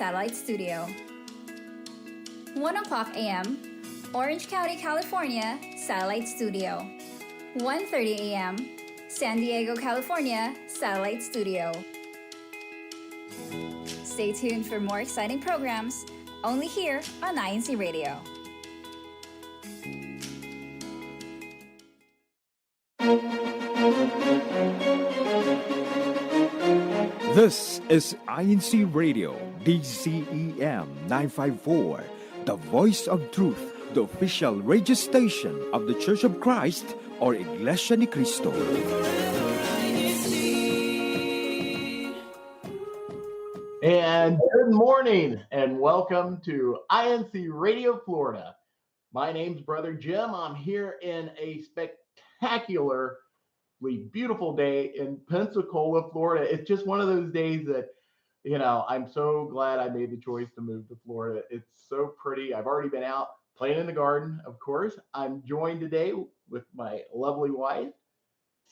Satellite Studio. 1 o'clock a.m., Orange County, California, Satellite Studio. 1:30 a.m., San Diego, California, Satellite Studio. Stay tuned for more exciting programs only here on INCRadio. This is INCRadio, DCEM 954, the voice of truth, the official radio station of the Church of Christ or Iglesianicristo. And good morning and welcome to INCRadio Florida. My name's Brother Jim. I'm here in a spectacularly beautiful day in Pensacola, Florida. It's just one of those days that, I'm so glad I made the choice to move to Florida. It's so pretty. I've already been out playing in the garden, of course. I'm joined today with my lovely wife,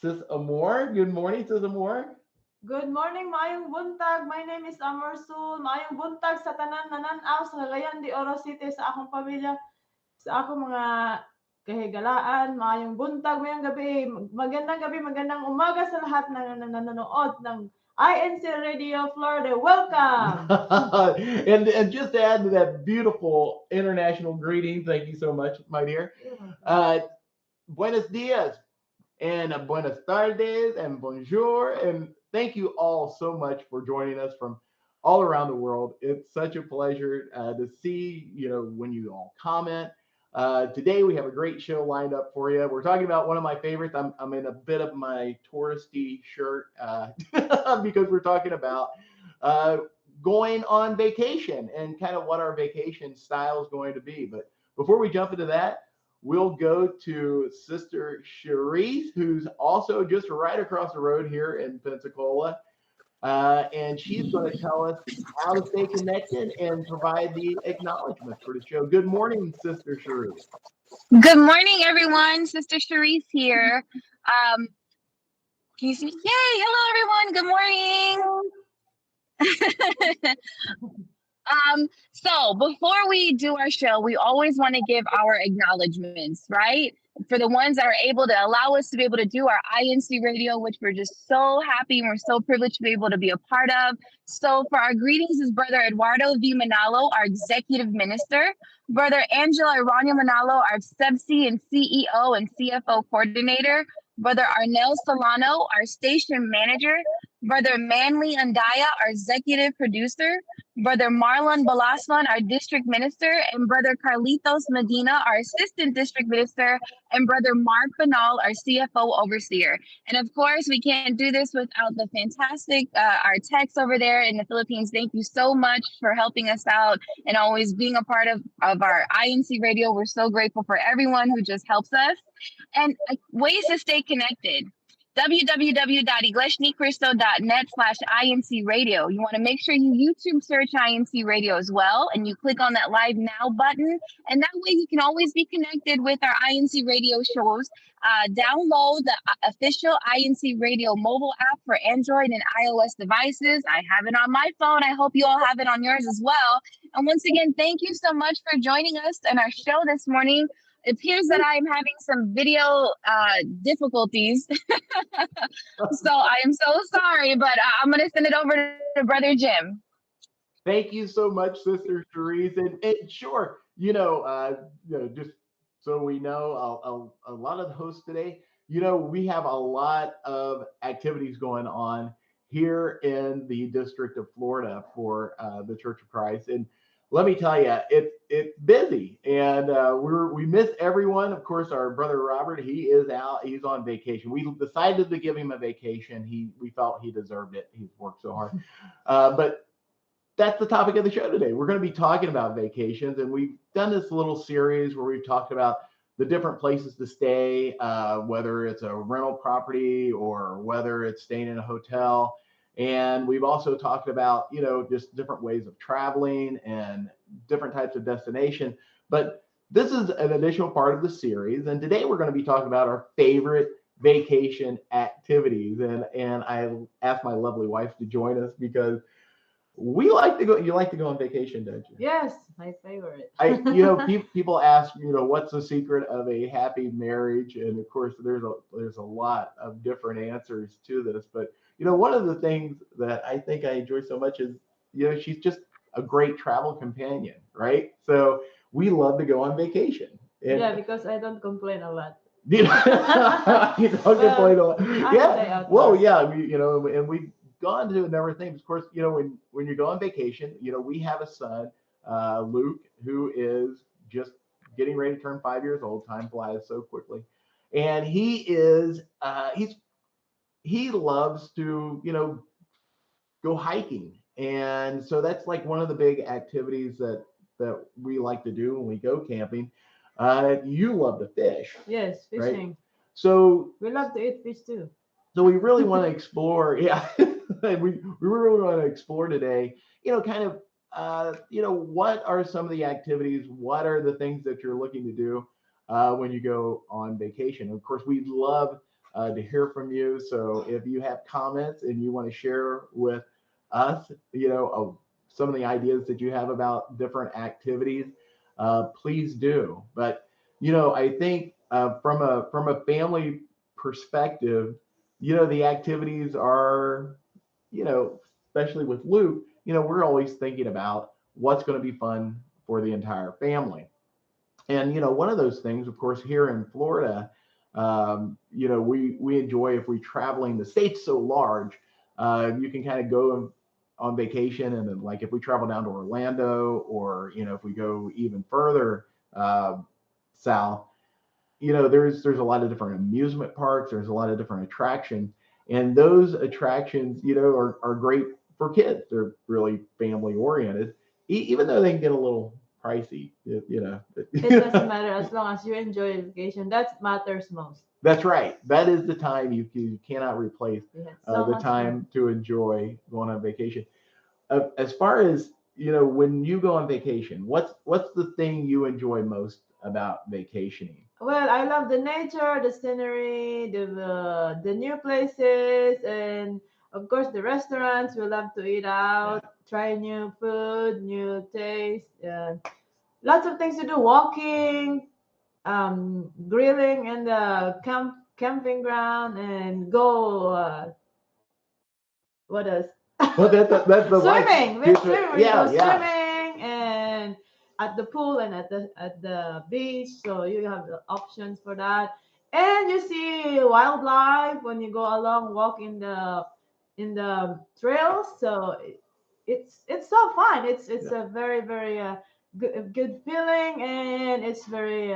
Sis Amor. Good morning, Sis Amor. Good morning, maayong buntag. My name is Amor Sul. Maayong buntag sa tanan nananaw sa Cagayan de Oro City sa akong pamilya, sa akong mga kahigalaan. Maayong buntag, maayong gabi. Magandang gabi, magandang umaga sa lahat na nanonood ng INCRadio Florida. Welcome! and just to add to that beautiful international greeting, thank you so much, my dear. Buenos dias and buenas tardes and bonjour, and thank you all so much for joining us from all around the world. It's such a pleasure to see, when you all comment. Today we have a great show lined up for you. We're talking about one of my favorites. I'm in a bit of my touristy shirt because we're talking about going on vacation and kind of what our vacation style is going to be. But before we jump into that, we'll go to Sister Cherise, who's also just right across the road here in Pensacola. And she's going to tell us how to stay connected and provide the acknowledgments for the show. Good morning, Sister Cherise. Good morning, everyone. Sister Cherise here. Can you see? Yay! Hello, everyone. Good morning. So before we do our show, we always want to give our acknowledgments, right? For the ones that are able to allow us to be able to do our INCRadio, which we're just so happy and we're so privileged to be able to be a part of. So for our greetings is Brother Eduardo V. Manalo, our executive minister, Brother Angelo Irania Manalo, our SEBC and CEO and CFO coordinator, Brother Arnel Solano, our station manager, Brother Manly Andaya, our executive producer, Brother Marlon Balasman, our district minister, and Brother Carlitos Medina, our assistant district minister, and Brother Mark Banal, our CFO overseer. And of course, we can't do this without the fantastic, our techs over there in the Philippines. Thank you so much for helping us out and always being a part of our INCRadio. We're so grateful for everyone who just helps us. And ways to stay connected. www.iglesianicristo.net/INCRadio. You want to make sure you YouTube search INCRadio as well, and you click on that Live Now button, and that way you can always be connected with our INCRadio shows. Download the official INCRadio mobile app for Android and iOS devices. I have it on my phone. I hope you all have it on yours as well. And once again, thank you so much for joining us in our show this morning. It appears that I'm having some video difficulties. So I am so sorry, but I'm going to send it over to Brother Jim. Thank you so much, Sister Cherise. And sure, just so we know, a lot of the hosts today, we have a lot of activities going on here in the District of Florida for the Church of Christ. And let me tell you, it's busy, and we miss everyone. Of course, our brother Robert, he is out; he's on vacation. We decided to give him a vacation. We felt he deserved it. He's worked so hard, but that's the topic of the show today. We're going to be talking about vacations, and we've done this little series where we've talked about the different places to stay, whether it's a rental property or whether it's staying in a hotel. And we've also talked about, just different ways of traveling and different types of destination. But this is an additional part of the series. And today we're going to be talking about our favorite vacation activities. And I asked my lovely wife to join us because we like to go. You like to go on vacation, don't you? Yes, my favorite. People ask, what's the secret of a happy marriage? And of course, there's a lot of different answers to this. But one of the things that I think I enjoy so much is, she's just a great travel companion, right? So we love to go on vacation. And, Yeah, because I don't complain a lot. you don't complain a lot. I Yeah. stay outdoors. Well, yeah, and we've gone to a number of things. Of course, when you go on vacation, we have a son, Luke, who is just getting ready to turn 5 years old. Time flies so quickly, and he loves to go hiking, and so that's like one of the big activities that we like to do when we go camping. You love to fish, Yes, right? fishing. So We love to eat fish too. So we really want to explore, yeah. we really want to explore today. Kind of, what are some of the activities? What are the things that you're looking to do when you go on vacation? Of course, we'd love to hear from you. So if you have comments and you want to share with us, some of the ideas that you have about different activities, please do. But I think from a family perspective, the activities are, especially with Luke, we're always thinking about what's going to be fun for the entire family. And, one of those things, of course, here in Florida, we enjoy, if we're traveling, the state's so large, you can kind of go on vacation. And then, like, if we travel down to Orlando, or, if we go even further south, there's a lot of different amusement parks. There's a lot of different attractions, and those attractions, are great for kids. They're really family oriented, even though they can get a little pricey. It doesn't matter as long as you enjoy your vacation. That matters most. That's right. That is the time you cannot replace the time to enjoy going on vacation. As far as when you go on vacation, what's the thing you enjoy most about vacationing? Well, I love the nature, the scenery, the new places, and of course the restaurants. We love to eat out, try new food, new taste, lots of things to do. Walking, grilling in the camping ground, and go. What else? Well, that's the Swimming. life. We go swimming and at the pool and at the beach. So you have the options for that. And you see wildlife when you go along, walk in the trails. So it's so fun. It's a very very good feeling, and it's very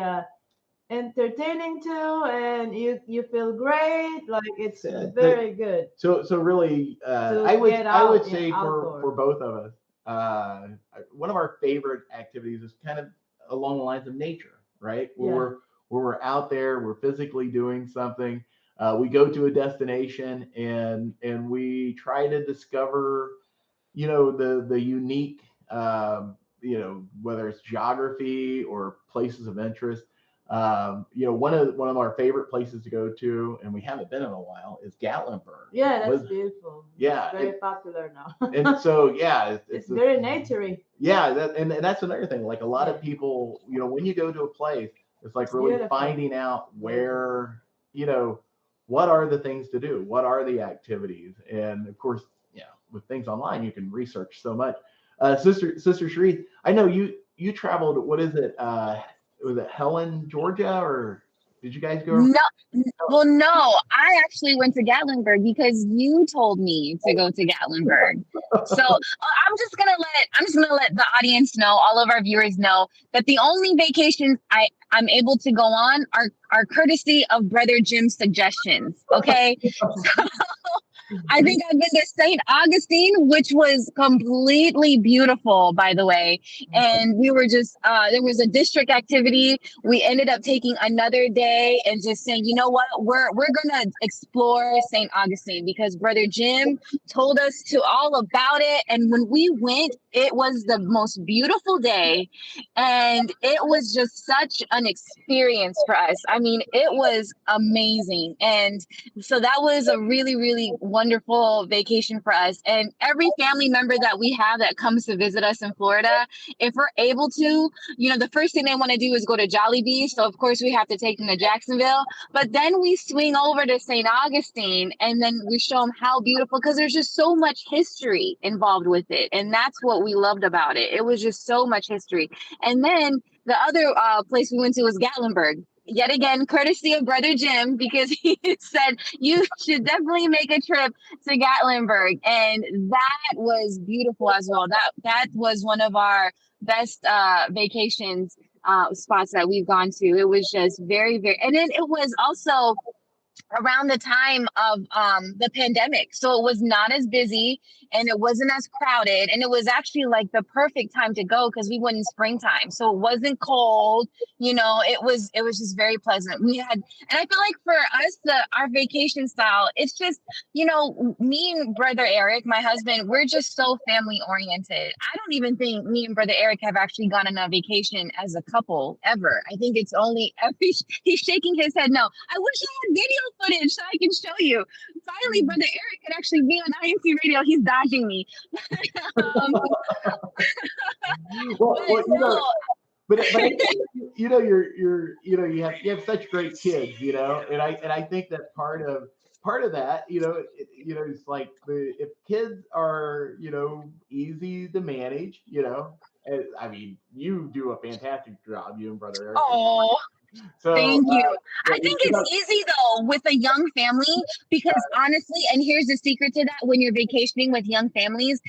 entertaining too, and you feel great. Like it's very good. So really, I would say for both of us, one of our favorite activities is kind of along the lines of nature, right? Where we're out there, we're physically doing something. We go to a destination, and we try to discover, the unique, whether it's geography or places of interest. One of our favorite places to go to, and we haven't been in a while, is Gatlinburg. Yeah, that's beautiful. Yeah, it's very popular now. And so it's very naturey. Yeah, and that's another thing. Like, a lot of people, when you go to a place, it's like really beautiful. Finding out where, what are the things to do, what are the activities, and of course, with things online, you can research so much. Sister Cherise, I know you traveled. What is it? Was it Helen, Georgia, or did you guys go? No, well, no. I actually went to Gatlinburg because you told me to go to Gatlinburg. So I'm just gonna let the audience know, all of our viewers know, that the only vacations I'm able to go on are courtesy of Brother Jim's suggestions. Okay. So, I think I've been to St. Augustine, which was completely beautiful, by the way. And we were just, there was a district activity. We ended up taking another day and just saying, you know what, we're going to explore St. Augustine because Brother Jim told us to all about it. And when we went, it was the most beautiful day. And it was just such an experience for us. I mean, it was amazing. And so that was a really, really wonderful wonderful vacation for us. And every family member that we have that comes to visit us in Florida, if we're able to, the first thing they want to do is go to Jollibee. So of course we have to take them to Jacksonville, but then we swing over to St. Augustine and then we show them how beautiful, because there's just so much history involved with it. And that's what we loved about it. It was just so much history. And then the other place we went to was Gatlinburg. Yet again, courtesy of Brother Jim, because he said you should definitely make a trip to Gatlinburg, and that was beautiful as well. That was one of our best vacations spots that we've gone to. It was just very, very, and then it was also around the time of the pandemic, so it was not as busy and it wasn't as crowded, and it was actually like the perfect time to go because we went in springtime, so it wasn't cold. It was just very pleasant. We had, and I feel like for us, our vacation style, it's just, me and Brother Eric, my husband, we're just so family oriented. I don't even think me and Brother Eric have actually gone on a vacation as a couple ever. I think it's only he's shaking his head no. I wish I had video footage so I can show you. Finally, Brother Eric could actually be on INC Radio. He's dodging me. But you have such great kids, and I think that part of that, it's like if kids are, easy to manage, I mean, you do a fantastic job, you and Brother Eric. Oh, so, thank you. I think it's easy though with a young family, because honestly, and here's the secret to that: when you're vacationing with young families,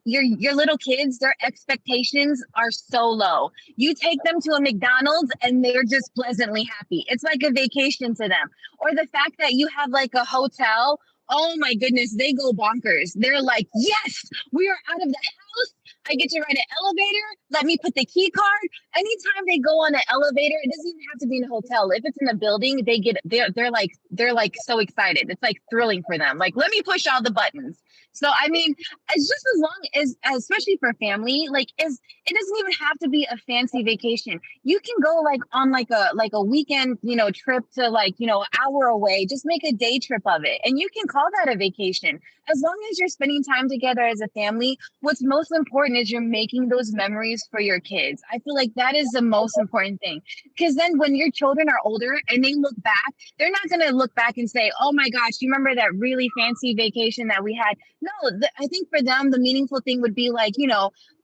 your little kids, their expectations are so low. You take them to a McDonald's and they're just pleasantly happy. It's like a vacation to them. Or the fact that you have like a hotel, oh my goodness, they go bonkers. They're like, yes, we are out of the house. I get to ride an elevator. Let me put the key card. Anytime they go on an elevator, it doesn't even have to be in a hotel. If it's in a building, they're like so excited. It's like thrilling for them. Like, let me push all the buttons. So I mean, it's just as long as, especially for family, it doesn't even have to be a fancy vacation. You can go like on like a weekend, trip to an hour away. Just make a day trip of it, and you can call that a vacation. As long as you're spending time together as a family, what's most important is you're making those memories for your kids. I feel like that is the most important thing, because then when your children are older and they look back, they're not going to look back and say, oh my gosh, you remember that really fancy vacation that we had? No, I think for them, the meaningful thing would be like,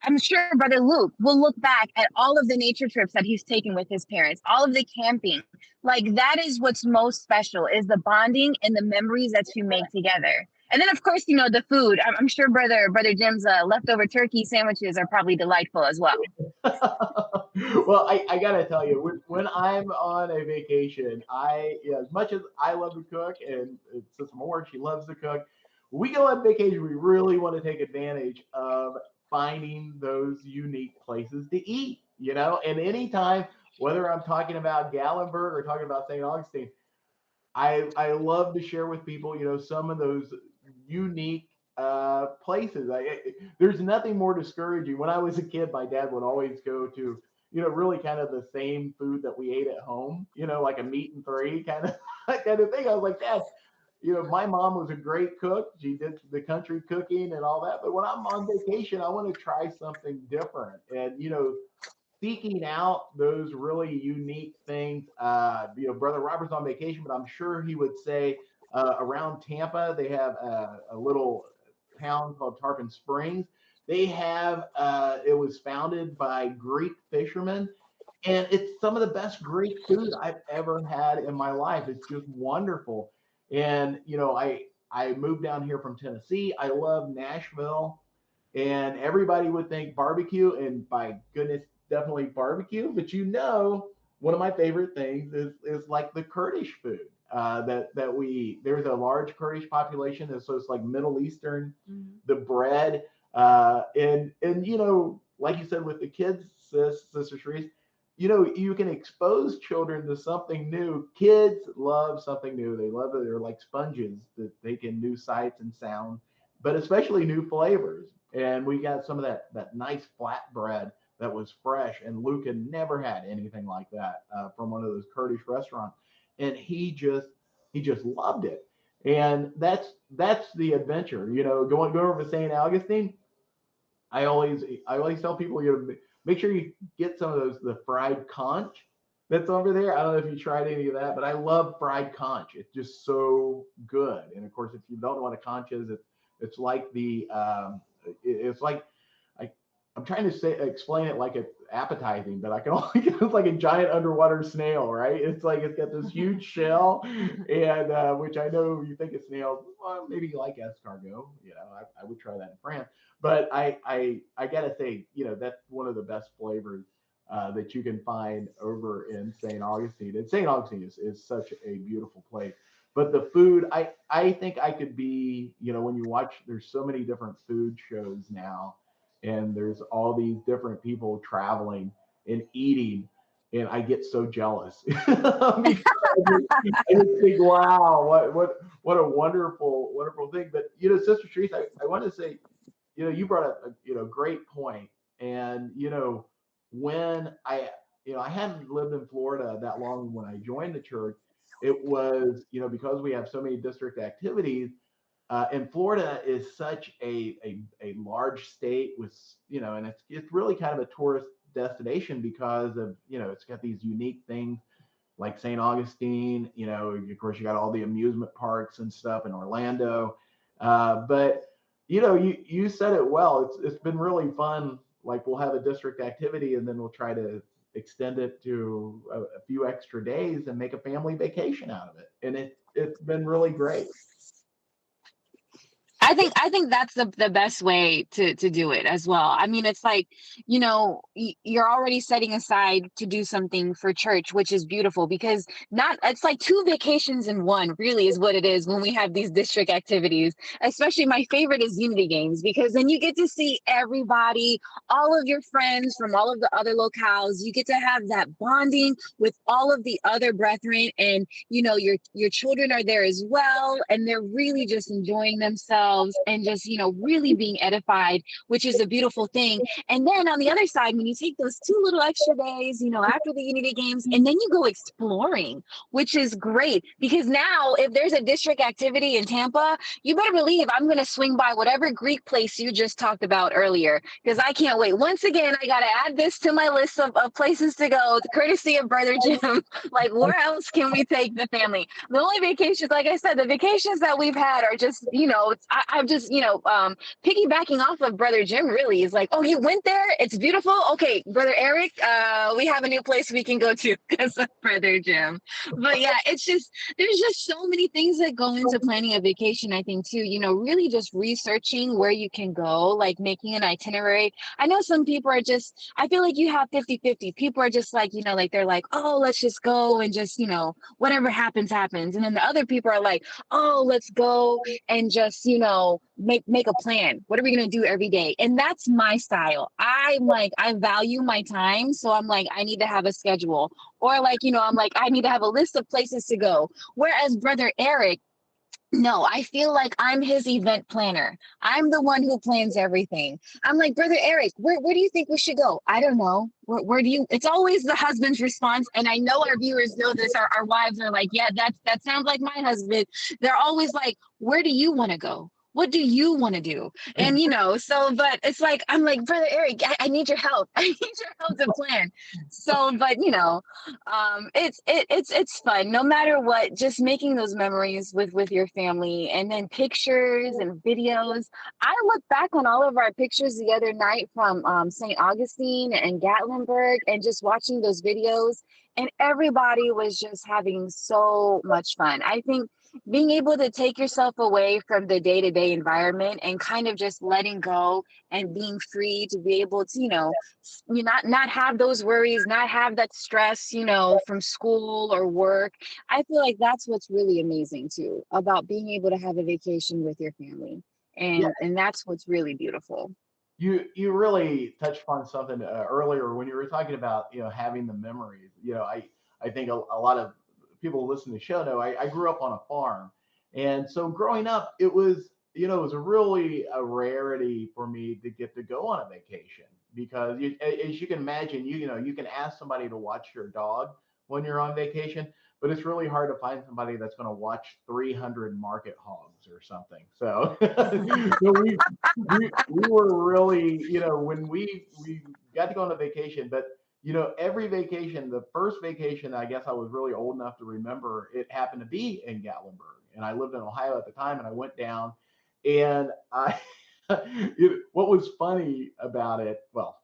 I'm sure Brother Luke will look back at all of the nature trips that he's taken with his parents, all of the camping. Like, that is what's most special, is the bonding and the memories that you make together. And then, of course, the food. I'm sure Brother Jim's leftover turkey sandwiches are probably delightful as well. Well, I gotta tell you, when I'm on a vacation, as much as I love to cook, and Sister Moore, she loves to cook, we go on vacation, we really want to take advantage of finding those unique places to eat, and anytime, whether I'm talking about Gallenberg or talking about St. Augustine, I love to share with people, some of those unique places. There's nothing more discouraging. When I was a kid, my dad would always go to, really kind of the same food that we ate at home, like a meat and three kind of thing. I was like, Dad, my mom was a great cook. She did the country cooking and all that. But when I'm on vacation, I want to try something different. And, seeking out those really unique things. Brother Robert's on vacation, but I'm sure he would say around Tampa, they have a little town called Tarpon Springs. They have, it was founded by Greek fishermen, and it's some of the best Greek food I've ever had in my life. It's just wonderful. And, I moved down here from Tennessee. I love Nashville, and everybody would think barbecue, and by goodness, definitely barbecue. But one of my favorite things is like the Kurdish food that we eat. There's a large Kurdish population, and so it's like Middle Eastern. The bread, and like you said with the kids, Sister Sharice, you can expose children to something new. Kids love something new. They love it. They're like sponges that take in new sights and sound, but especially new flavors. And we got some of that nice flat bread that was fresh, and Luke had never had anything like that from one of those Kurdish restaurants, and he just loved it. And that's the adventure. Going over to St. Augustine. I always tell people, make sure you get some of the fried conch that's over there. I don't know if you tried any of that, but I love fried conch. It's just so good. And of course, if you don't know what a conch is, it's like it's like I I'm trying to explain it like it's appetizing, but I can only it's like a giant underwater snail, right? It's like it's got this huge shell, and which I know you think of snails, well, maybe you like escargot. I would try that in France, but I gotta say, that's one of the best flavors that you can find over in St. Augustine. And St. Augustine is such a beautiful place. But the food, I think I could be, when you watch, there's so many different food shows now, and there's all these different people traveling and eating, and I get so jealous because I just think, wow, what a wonderful thing. But Sister Teresa, I want to say, you brought up a great point. And when I hadn't lived in Florida that long when I joined the church, it was because we have so many district activities. And Florida is such a large state with and it's really kind of a tourist destination because of it's got these unique things like St. Augustine. Of course, you got all the amusement parks and stuff in Orlando. But you said it well. It's been really fun. Like we'll have a district activity, and then we'll try to extend it to a few extra days and make a family vacation out of it. And it's been really great. I think that's the best way to do it as well. I mean, it's like, you're already setting aside to do something for church, which is beautiful because not it's like two vacations in one, really is what it is when we have these district activities. Especially my favorite is Unity Games because then you get to see everybody, all of your friends from all of the other locales. You get to have that bonding with all of the other brethren, and your children are there as well, and they're really just enjoying themselves and just really being edified, which is a beautiful thing. And then on the other side, when you take those 2 little extra days after the Unity Games, and then you go exploring, which is great because now if there's a district activity in Tampa, you better believe I'm going to swing by whatever Greek place you just talked about earlier because I can't wait. Once again, I got to add this to my list of places to go, courtesy of Brother Jim. Like, where else can we take the family? The only vacations, like I said, the vacations that we've had are just, I'm just, piggybacking off of Brother Jim really is like, oh, you went there? It's beautiful. Okay, Brother Eric, we have a new place we can go to because of Brother Jim. But yeah, there's just so many things that go into planning a vacation, I think, too, really just researching where you can go, like making an itinerary. I know some people are just, I feel like you have 50-50. People are just like, like, they're like, oh, let's just go and just, whatever happens, happens. And then the other people are like, oh, let's go and just, make a plan. What are we going to do every day? And that's my style. I'm like, I value my time. So I'm like, I need to have a schedule. Or like, I'm like, I need to have a list of places to go. Whereas Brother Eric, no, I feel like I'm his event planner. I'm the one who plans everything. I'm like, Brother Eric, where do you think we should go? I don't know. Where do you? It's always the husband's response. And I know our viewers know this. Our wives are like, yeah, that sounds like my husband. They're always like, where do you want to go? What do you want to do? And but it's like, I'm like, Brother Eric, I need your help. I need your help to plan. So, but it's fun no matter what, just making those memories with your family, and then pictures and videos. I look back on all of our pictures the other night from St. Augustine and Gatlinburg, and just watching those videos, and everybody was just having so much fun. I think being able to take yourself away from the day-to-day environment and kind of just letting go and being free to be able to you not have those worries, not have that stress, from school or work. I feel like that's what's really amazing too about being able to have a vacation with your family. Yeah, And that's what's really beautiful. you really touched upon something earlier when you were talking about having the memories. I think a lot of people who listen to the show know I grew up on a farm, and so growing up it was a really a rarity for me to get to go on a vacation because as you can imagine, you can ask somebody to watch your dog, when you're on vacation, but it's really hard to find somebody that's going to watch 300 market hogs or something. So, so we were really, when we got to go on a vacation, but every vacation, the first vacation, I guess I was really old enough to remember, it happened to be in Gatlinburg. And I lived in Ohio at the time, and I went down, and what was funny about it, well,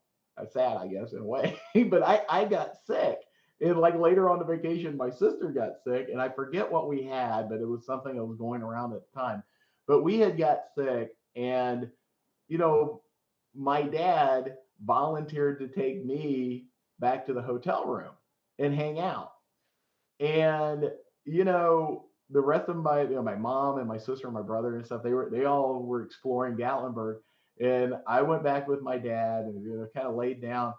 sad, I guess, in a way, but I got sick. And like later on the vacation, my sister got sick, and I forget what we had, but it was something that was going around at the time. But we had got sick, and my dad volunteered to take me back to the hotel room and hang out. And the rest of my mom and my sister and my brother and stuff, they all were exploring Gatlinburg, and I went back with my dad and kind of laid down.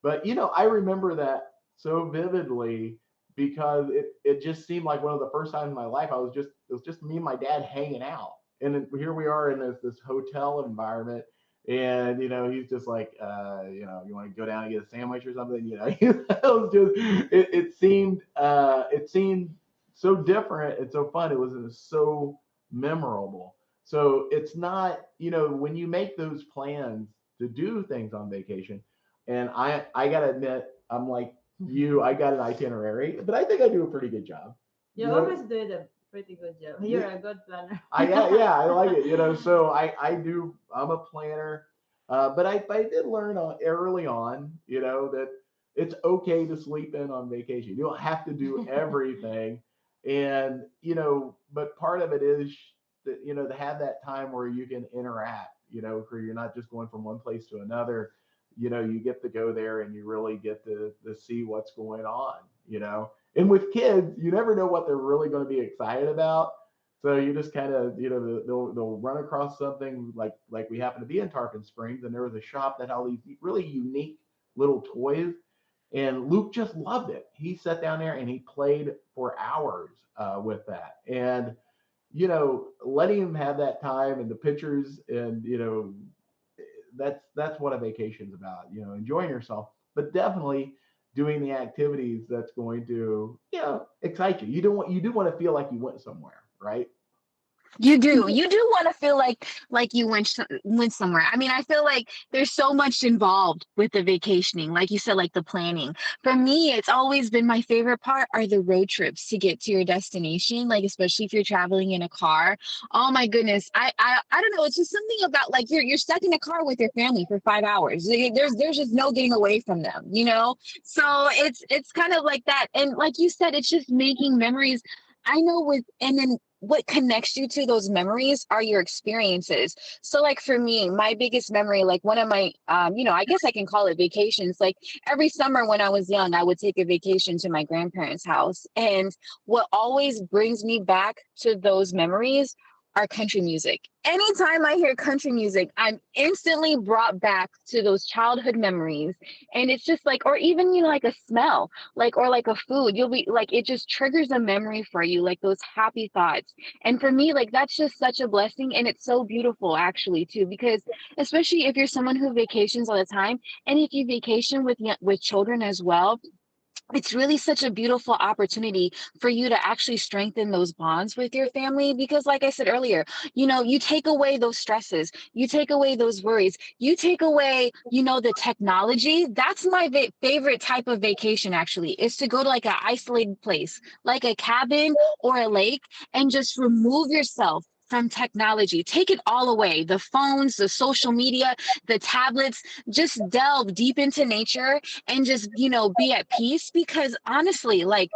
But I remember that so vividly because it just seemed like one of the first times in my life it was just me and my dad hanging out. And then here we are in this hotel environment, and he's just like, you want to go down and get a sandwich or something. It seemed so different and so fun. It was so memorable. So it's not, when you make those plans to do things on vacation, and I gotta admit, I'm like you, I got an itinerary, but I think I do a pretty good job. You always did a pretty good job. You're a good planner. Yeah, I like it. So I'm a planner, but I did learn early on, that it's okay to sleep in on vacation. You don't have to do everything, and but part of it is that to have that time where you can interact, where you're not just going from one place to another. You get to go there and you really get to see what's going on. And with kids, you never know what they're really going to be excited about. So you just kind of, they'll run across something like we happen to be in Tarpon Springs, and there was a shop that had all these really unique little toys, and Luke just loved it. He sat down there and he played for hours with that, and letting him have that time and the pictures, and that's what a vacation's about. Enjoying yourself, but definitely doing the activities that's going to excite you. You do want to feel like you went somewhere, right? You do want to feel like you went somewhere. I mean, I feel like there's so much involved with the vacationing, like you said, like the planning. For me, it's always been my favorite part are the road trips to get to your destination, like especially if you're traveling in a car. Oh my goodness, I don't know, it's just something about like you're stuck in a car with your family for 5 hours. There's just no getting away from them, So it's kind of like that, and like you said, it's just making memories. I know and then what connects you to those memories are your experiences. So like for me, my biggest memory, like one of my, I guess I can call it vacations. Like every summer when I was young, I would take a vacation to my grandparents' house. And what always brings me back to those memories are country music. Anytime I hear country music, I'm instantly brought back to those childhood memories. And it's just like, or even, like a smell, like, or like a food, you'll be like, it just triggers a memory for you, like those happy thoughts. And for me, like, that's just such a blessing. And it's so beautiful actually too, because especially if you're someone who vacations all the time, and if you vacation with children as well, it's really such a beautiful opportunity for you to actually strengthen those bonds with your family. Because like I said earlier, you take away those stresses, you take away those worries, you take away, the technology. That's my favorite type of vacation actually, is to go to like an isolated place, like a cabin or a lake, and just remove yourself from technology. Take it all away. The phones, the social media, the tablets, just delve deep into nature and just, be at peace. Because honestly, like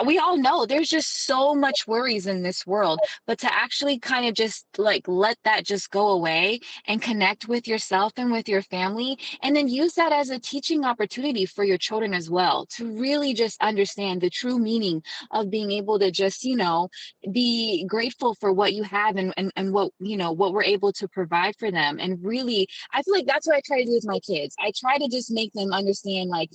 we all know there's just so much worries in this world, but to actually kind of just like let that just go away and connect with yourself and with your family, and then use that as a teaching opportunity for your children as well, to really just understand the true meaning of being able to just, be grateful for what you have and what, what we're able to provide for them. And really, I feel like that's what I try to do with my kids. I try to just make them understand, like,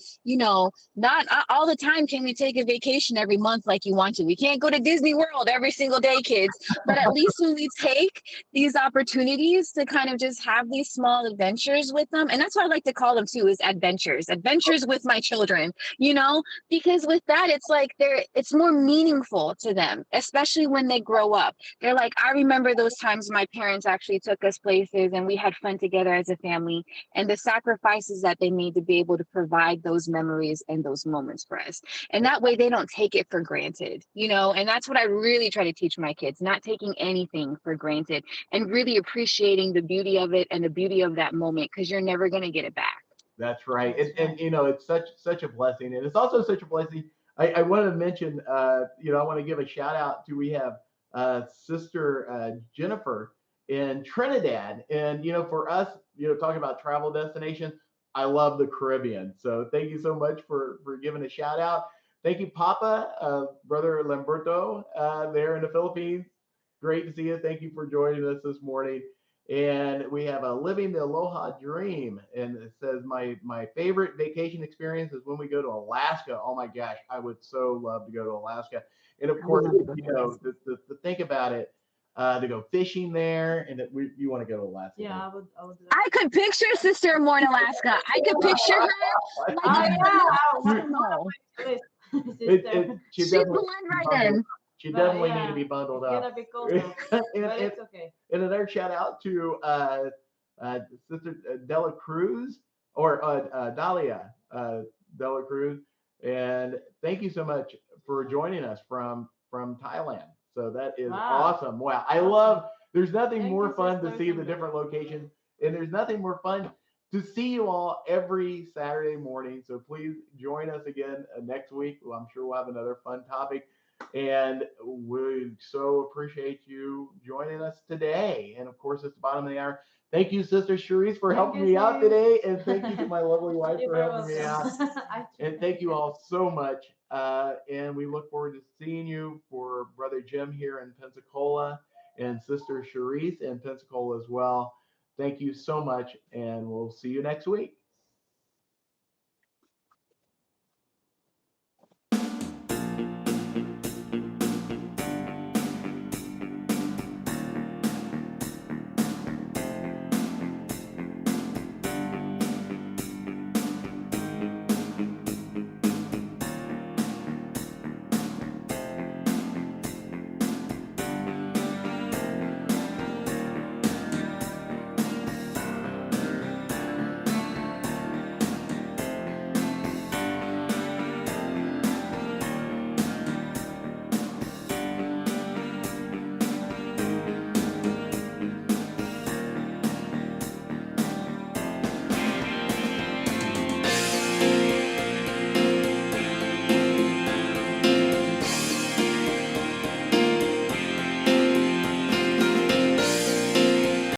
not all the time can we take a vacation every month like you want to. We can't go to Disney World every single day, kids, but at least when we take these opportunities to kind of just have these small adventures with them. And that's what I like to call them too, is adventures with my children, because with that, it's like it's more meaningful to them, especially when they grow up. They're like, I remember those times my parents actually took us places and we had fun together as a family, and the sacrifices that they made to be able to provide those memories and those moments for us. And that way they don't take it for granted, and that's what I really try to teach my kids, not taking anything for granted and really appreciating the beauty of it and the beauty of that moment, because you're never going to get it back. That's right. And it's such a blessing. And it's also such a blessing. I want to mention, I want to give a shout out to, we have Sister Jennifer in Trinidad. And, for us, talking about travel destinations, I love the Caribbean. So thank you so much for giving a shout out. Thank you, Papa, Brother Lamberto, there in the Philippines. Great to see you. Thank you for joining us this morning. And we have a Living the Aloha Dream. And it says, my favorite vacation experience is when we go to Alaska. Oh my gosh, I would so love to go to Alaska. And of course, to think about it, to go fishing there, and you want to go to Alaska. Yeah, I would. I could picture Sister Amor in Alaska. I could picture her. I don't know. She'd definitely need to be bundled up. It's gonna be cold, but it's okay. And another shout out to Sister Dela Cruz, or Dahlia Dela Cruz, and thank you so much for joining us from Thailand. So that is awesome. Wow, I love. There's nothing more fun to see the different locations, and there's nothing more fun to see you all every Saturday morning. So please join us again next week. Well, I'm sure we'll have another fun topic. And we so appreciate you joining us today. And of course, it's the bottom of the hour. Thank you, Sister Cherise, for helping me out today. And thank you to my lovely wife for helping me out. And thank you all so much. And we look forward to seeing you for Brother Jim here in Pensacola and Sister Cherise in Pensacola as well. Thank you so much. And we'll see you next week.